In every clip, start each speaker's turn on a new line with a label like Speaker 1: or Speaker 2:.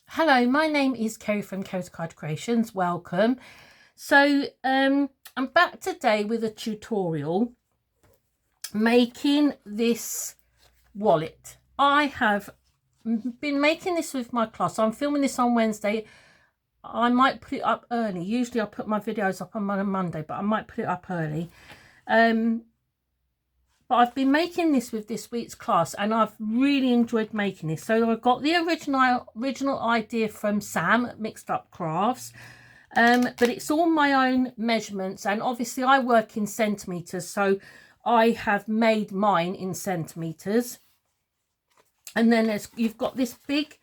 Speaker 1: Hello, my name is Kerry from Kerryscardkreations. Welcome. So I'm back today with a tutorial making this wallet. I have been making this with my class. I'm filming this on Wednesday. I might put it up early. Usually I put my videos up on Monday, but I might put it up early. But I've been making this with this week's class and I've really enjoyed making this. So I got the original idea from Sam at Mixed Up Crafts, but it's all my own measurements, and obviously I work in centimeters, so I have made mine in centimeters. And then you've got this big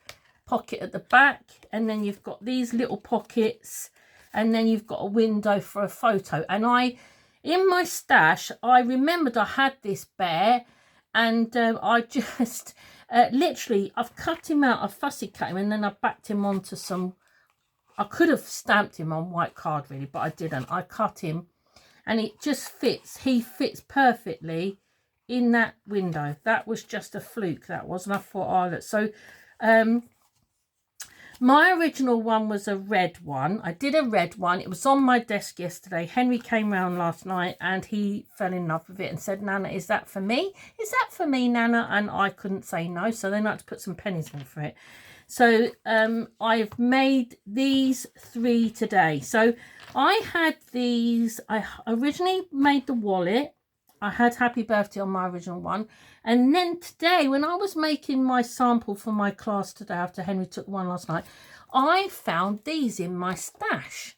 Speaker 1: pocket at the back, and then you've got these little pockets, and then you've got a window for a photo. And in my stash, I remembered I had this bear, and I just literally, I've cut him out, I've fussy cut him, and then I backed him onto some, I could have stamped him on white card really, but I didn't. I cut him, and it just fits. He fits perfectly in that window. That was just a fluke, that was, and I thought, oh, look. So my original one was a red one. I did a red one. It was on my desk yesterday. Henry came round last night and he fell in love with it and said, Nana, is that for me? Is that for me, Nana? And I couldn't say no, so then I had to put some pennies in for it. So I've made these 3 today. So I had these, I originally made the wallet. I had Happy Birthday on my original one. And then today, when I was making my sample for my class today, after Henry took one last night, I found these in my stash.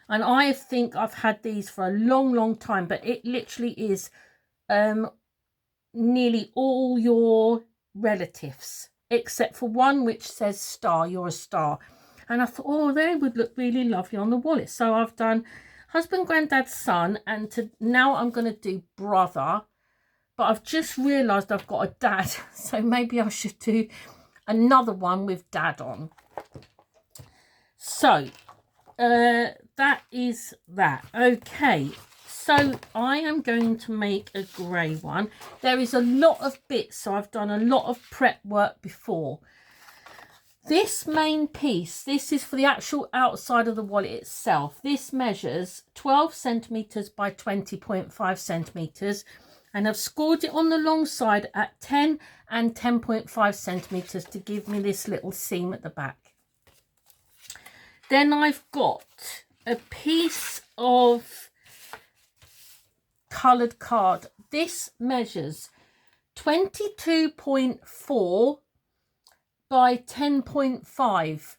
Speaker 1: And I think I've had these for a long, long time, but it literally is nearly all your relatives, except for one which says star, you're a star. And I thought, oh, they would look really lovely on the wallet. So I've done husband, granddad, son, and now I'm going to do brother. But I've just realised I've got a dad, so maybe I should do another one with dad on. So that is that. Okay, so I am going to make a grey one. There is a lot of bits, so I've done a lot of prep work before. This main piece, this is for the actual outside of the wallet itself. This measures 12 centimetres by 20.5 centimetres. And I've scored it on the long side at 10 and 10.5 centimetres to give me this little seam at the back. Then I've got a piece of coloured card. This measures 22.4 by 10.5.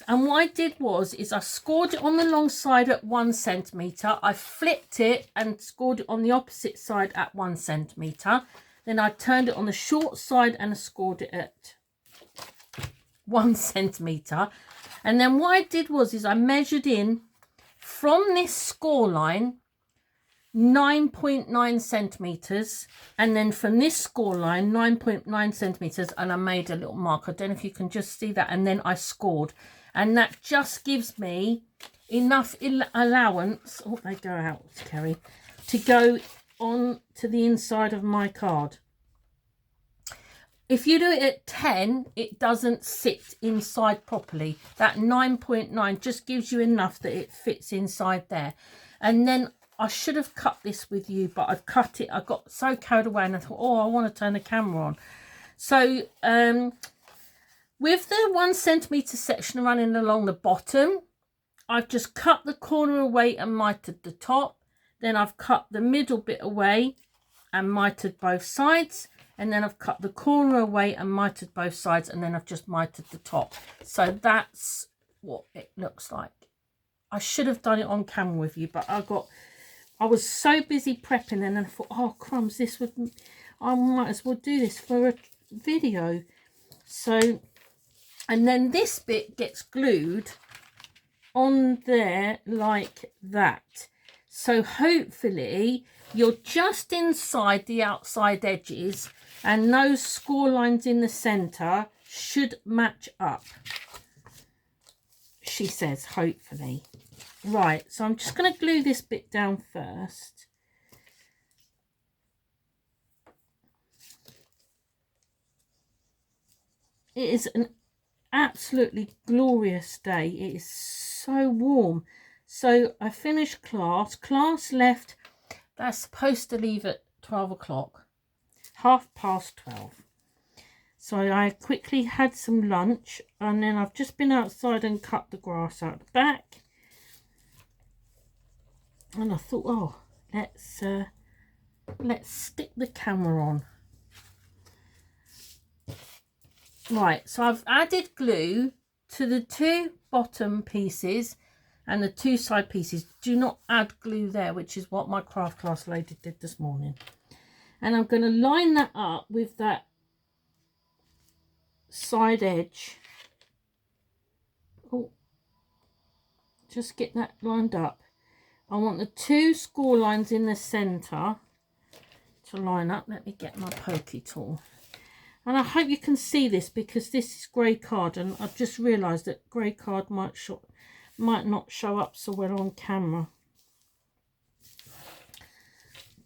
Speaker 1: And what I did is I scored it on the long side at 1 centimetre. I flipped it and scored it on the opposite side at 1 centimetre. Then I turned it on the short side and I scored it at 1 centimetre. And then what I did is I measured in from this score line 9.9 centimetres, and then from this score line 9.9 centimetres, and I made a little mark. I don't know if you can just see that, and then I scored, and that just gives me enough allowance, oh they go out, Kerry, to go on to the inside of my card. If you do it at 10, it doesn't sit inside properly. That 9.9 just gives you enough that it fits inside there. And then I should have cut this with you, but I've cut it. I got so carried away and I thought, oh, I want to turn the camera on. So with the 1 centimetre section running along the bottom, I've just cut the corner away and mitered the top. Then I've cut the middle bit away and mitered both sides. And then I've cut the corner away and mitered both sides. And then I've just mitered the top. So that's what it looks like. I should have done it on camera with you, but I was so busy prepping, and then I thought, oh crumbs, I might as well do this for a video. So, and then this bit gets glued on there like that. So hopefully you're just inside the outside edges, and those score lines in the centre should match up, she says, hopefully. Right, so I'm just going to glue this bit down first. It is an absolutely glorious day. It is so warm. So I finished class left. That's supposed to leave at 12 o'clock, 12:30. So I quickly had some lunch, and then I've just been outside and cut the grass out the back. And I thought, oh, let's stick the camera on. Right, so I've added glue to the 2 bottom pieces and the 2 side pieces. Do not add glue there, which is what my craft class lady did this morning. And I'm going to line that up with that side edge. Oh, just get that lined up. I want the 2 score lines in the centre to line up. Let me get my pokey tool. And I hope you can see this, because this is grey card, and I've just realised that grey card might not show up so well on camera.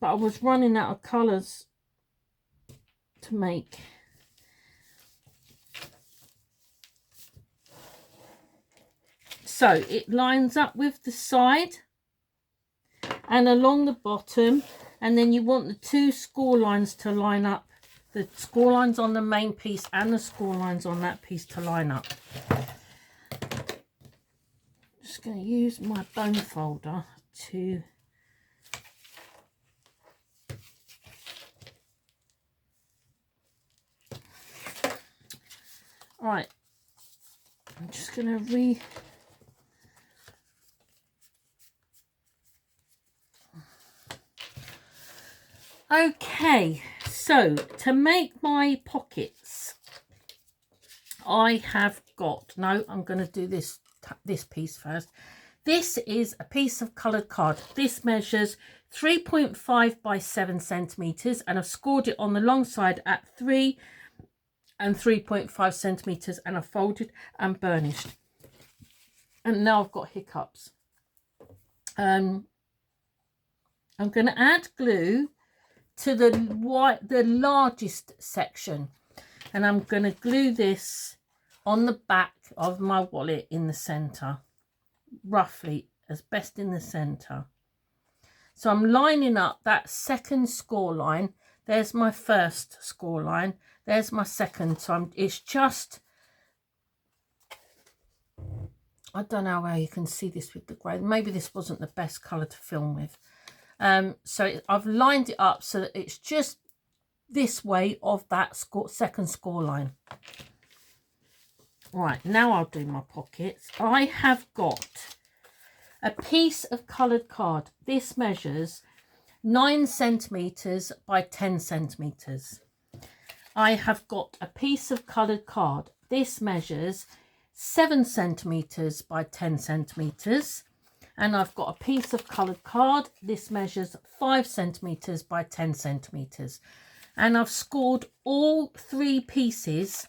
Speaker 1: But I was running out of colours to make. So it lines up with the side and along the bottom, and then you want the 2 score lines to line up, the score lines on the main piece and the score lines on that piece to line up. Just going to use my bone folder to right, I'm just going to okay, so to make my pockets, I have got, no, I'm going to do this piece first. This is a piece of coloured card. This measures 3.5 by 7 centimetres, and I've scored it on the long side at 3 and 3.5 centimetres, and I've folded and burnished. And now I've got hiccups. I'm going to add glue to the largest section, and I'm going to glue this on the back of my wallet in the center, roughly as best in the center. So I'm lining up that second score line. There's my first score line, there's my second. So it's just, I don't know how you can see this with the grey, maybe this wasn't the best color to film with. So I've lined it up so that it's just this way of that second score line. Right, now I'll do my pockets. I have got a piece of coloured card. This measures 9 centimetres by 10 centimetres. I have got a piece of coloured card. This measures 7 centimetres by 10 centimetres. And I've got a piece of coloured card. This measures 5 centimetres by 10 centimetres. And I've scored all 3 pieces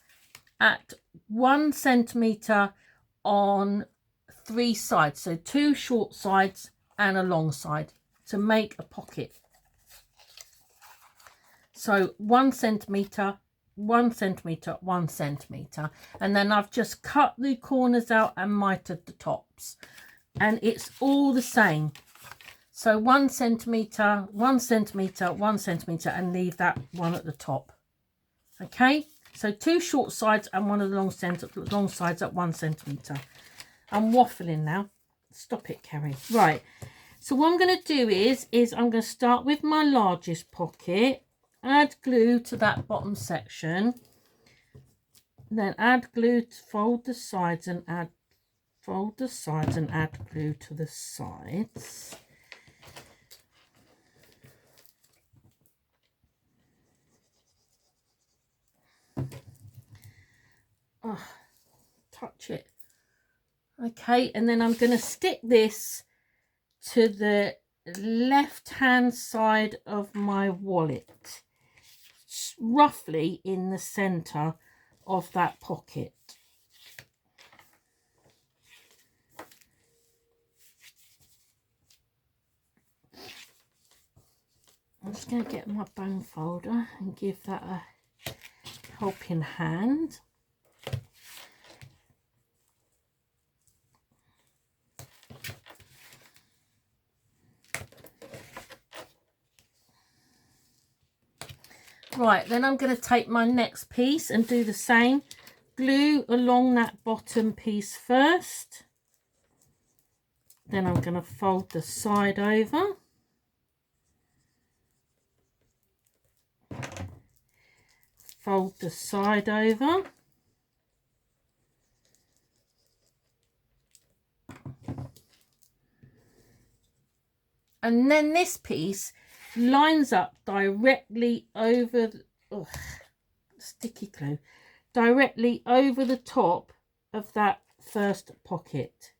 Speaker 1: at 1 centimetre on 3 sides. So 2 short sides and a long side to make a pocket. So 1 centimetre, 1 centimetre, 1 centimetre. And then I've just cut the corners out and mitered the tops. And it's all the same. So 1 centimetre, 1 centimetre, 1 centimetre, and leave that one at the top. Okay, so 2 short sides and one of the long sides at 1 centimetre. I'm waffling now. Stop it, Kerry. Right, so what I'm going to do is I'm going to start with my largest pocket, add glue to that bottom section, then add glue to fold the sides and fold the sides and add glue to the sides. Oh, touch it. Okay, and then I'm going to stick this to the left hand side of my wallet, roughly in the center of that pocket. I'm just going to get my bone folder and give that a helping hand. Right, then I'm going to take my next piece and do the same. Glue along that bottom piece first. Then I'm going to fold the side over. Fold the side over. And then this piece lines up directly over the, sticky glue, directly over the top of that first pocket.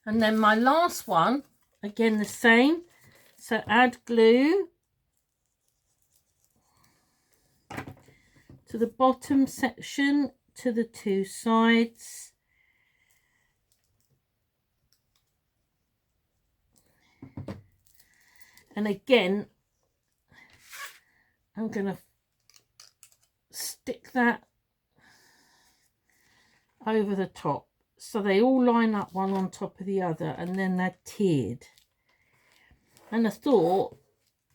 Speaker 1: And then my last one, again the same. So add glue to the bottom section, to the two sides. And again, I'm going to stick that over the top. So they all line up one on top of the other, and then they're tiered. And I thought,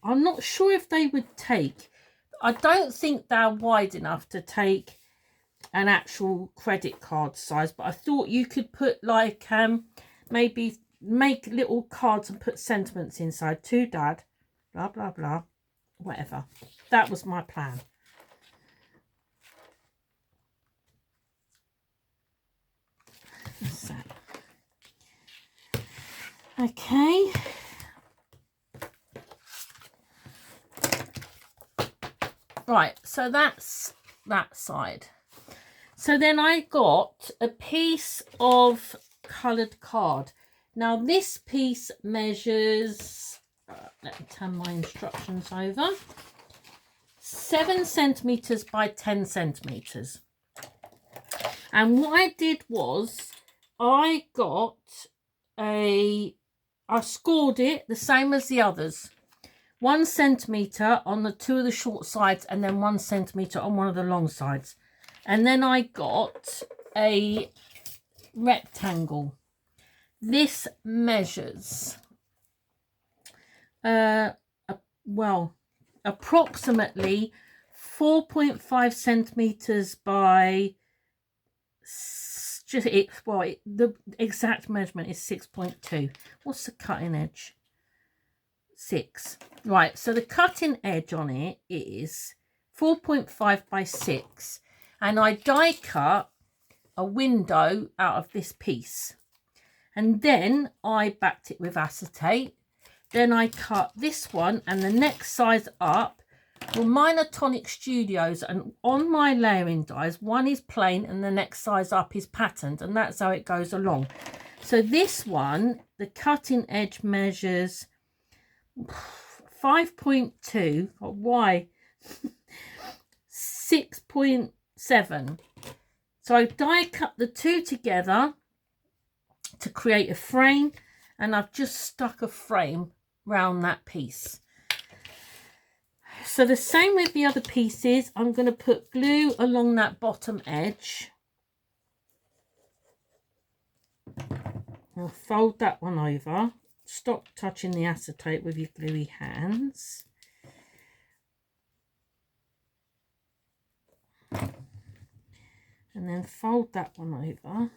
Speaker 1: I'm not sure if they would take, I don't think they're wide enough to take an actual credit card size, but I thought you could put like, maybe make little cards and put sentiments inside. To Dad, blah, blah, blah, whatever. That was my plan. So, okay. Right, so that's that side. So then I got a piece of coloured card. Now this piece measures, let me turn my instructions over, 7 centimetres by 10 centimetres. And what I did was I scored it the same as the others. 1 centimetre on the 2 of the short sides, and then 1 centimetre on one of the long sides. And then I got a rectangle. This measures, approximately 4.5 centimetres by, the exact measurement is 6.2. What's the cutting edge? 6. Right, so the cutting edge on it is 4.5 by 6. And I die cut a window out of this piece. And then I backed it with acetate. Then I cut this one and the next size up. Well, mine are Tonic Studios, and on my layering dies, one is plain and the next size up is patterned, and that's how it goes along. So this one, the cutting edge measures 5.2, why 6.7. So I die cut the two together to create a frame, and I've just stuck a frame round that piece. So the same with the other pieces, I'm going to put glue along that bottom edge. I'll fold that one over. Stop touching the acetate with your gluey hands. And then fold that one over.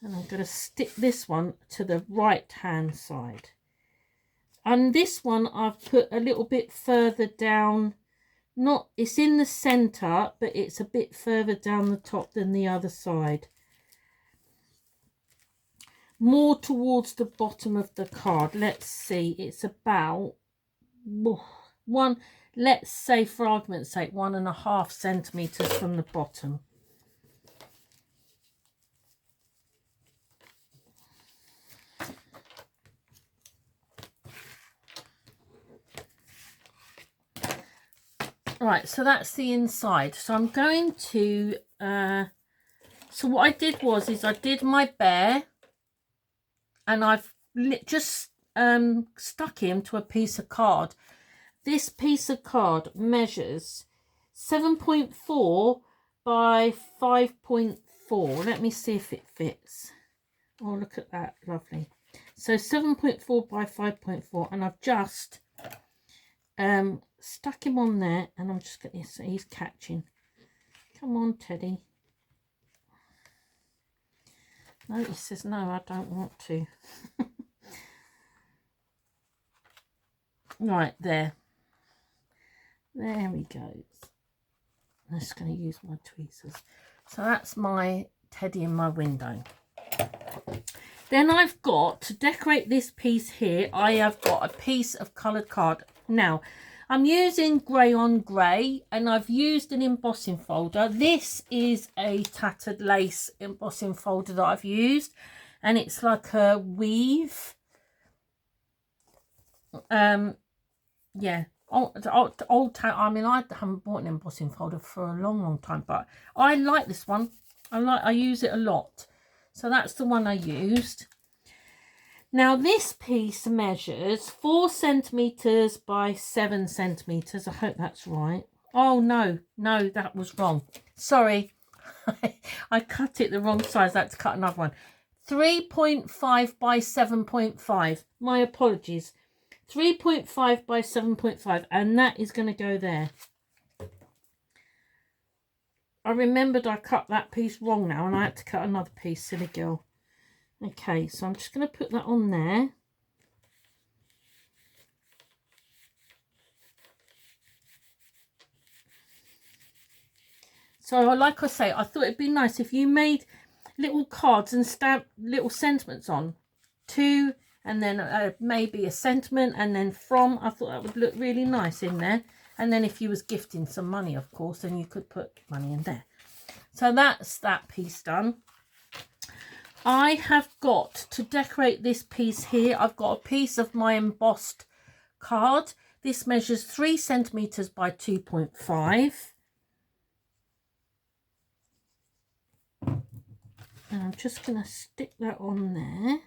Speaker 1: And I'm going to stick this one to the right hand side. And this one I've put a little bit further down. It's in the centre, but it's a bit further down the top than the other side. More towards the bottom of the card. Let's see, it's about one, let's say for argument's sake, 1.5 centimetres from the bottom. Right, so that's the inside. So I'm going to So what I did was I did my bear, and I've just stuck him to a piece of card. This piece of card measures 7.4 by 5.4. Let me see if it fits. Oh, look at that, lovely. So 7.4 by 5.4, and I've just stuck him on there, and I'm just going to say he's catching. Come on, Teddy. No, he says, no, I don't want to. Right, there. There he goes. I'm just going to use my tweezers. So that's my Teddy in my window. Then I've got, to decorate this piece here, I have got a piece of coloured card. Now, I'm using grey on grey, and I've used an embossing folder. This is a tattered lace embossing folder that I've used, and it's like a weave. Yeah, old I mean, I haven't bought an embossing folder for a long time, but I like this one. I use it a lot. So that's the one I used. Now this piece measures 4 centimeters by 7 centimeters. I hope that's right. Oh no, that was wrong. Sorry, I cut it the wrong size. I had to cut another one. 3.5 by 7.5. My apologies. 3.5 by 7.5, and that is going to go there. I remembered I cut that piece wrong now, and I had to cut another piece, silly girl. Okay, so I'm just going to put that on there. So like I say, I thought it'd be nice if you made little cards and stamped little sentiments on. To, and then maybe a sentiment, and then from. I thought that would look really nice in there. And then if you was gifting some money, of course, then you could put money in there. So that's that piece done. I have got to decorate this piece here. I've got a piece of my embossed card. This measures 3 centimeters by 2.5. And I'm just going to stick that on there.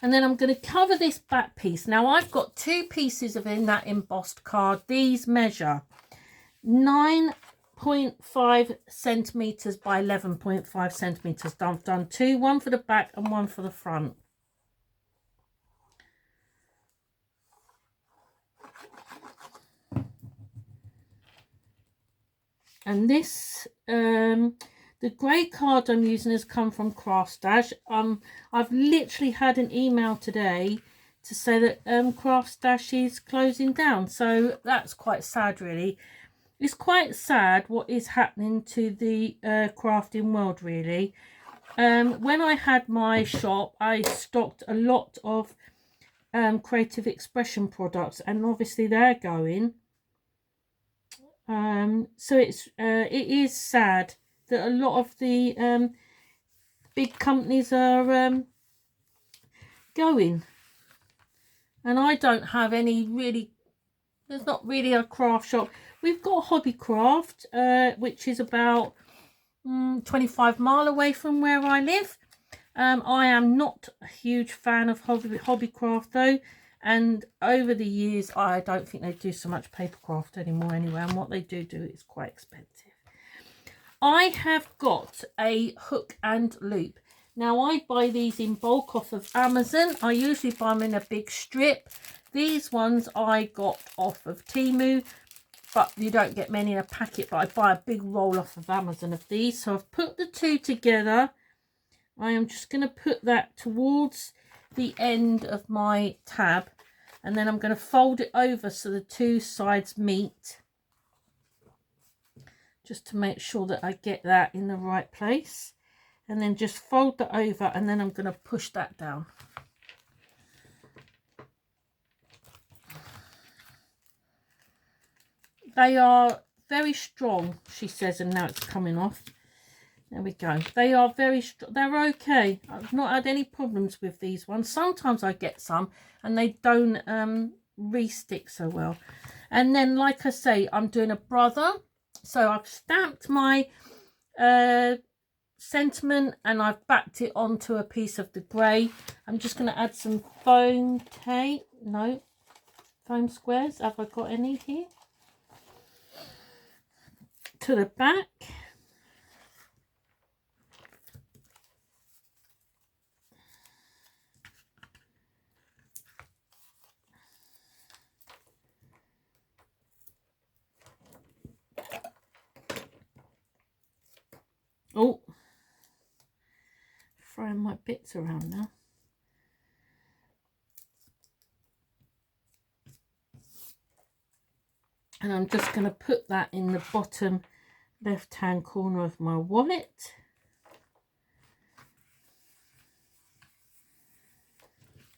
Speaker 1: And then I'm going to cover this back piece. Now I've got 2 pieces of in that embossed card. These measure 9.5 centimeters by 11.5 centimeters. I've done 2, one for the back and one for the front. And this, the grey card I'm using has come from Craft. I've literally had an email today to say that Craft is closing down. So that's quite sad, really. It's quite sad what is happening to the crafting world, really. When I had my shop, I stocked a lot of creative expression products, and obviously they're going. So it is sad that a lot of the big companies are going, and I don't have any really. There's not really a craft shop. We've got Hobbycraft, which is about 25 miles away from where I live. I am not a huge fan of Hobbycraft though, and over the years I don't think they do so much papercraft anymore anyway, and what they do is quite expensive. I have got a hook and loop. Now I buy these in bulk off of Amazon. I usually buy them in a big strip. These ones I got off of Temu, but you don't get many in a packet, but I buy a big roll off of Amazon of these. So I've put the 2 together. I am just going to put that towards the end of my tab, and then I'm going to fold it over so the 2 sides meet, just to make sure that I get that in the right place, and then just fold that over, and then I'm going to push that down. They are very strong, she says, and now it's coming off. There we go. They are very strong. They're okay. I've not had any problems with these ones. Sometimes I get some and they don't re-stick so well. And then, like I say, I'm doing a brother. So I've stamped my sentiment and I've backed it onto a piece of the grey. I'm just going to add some foam tape. No, foam squares. Have I got any here? To the back. Oh, throwing my bits around now. And I'm just going to put that in the bottom left hand corner of my wallet.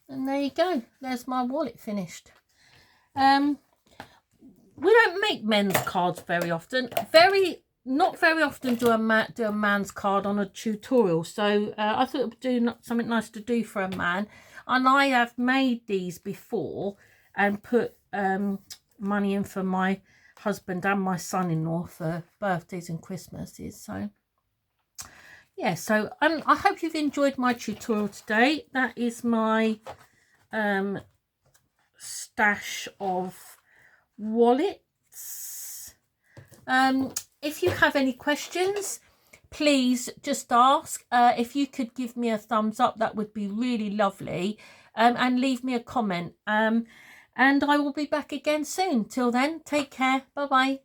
Speaker 1: And there you go, there's my wallet finished. We don't make men's cards very often. Not very often do a man's card on a tutorial, so I thought it would do something nice to do for a man. And I have made these before and put money in for my husband and my son-in-law for birthdays and Christmases. So yeah, so I hope you've enjoyed my tutorial today. That is my stash of wallets. If you have any questions, please just ask. If you could give me a thumbs up, that would be really lovely. And leave me a comment. And I will be back again soon. Till then, take care. Bye-bye.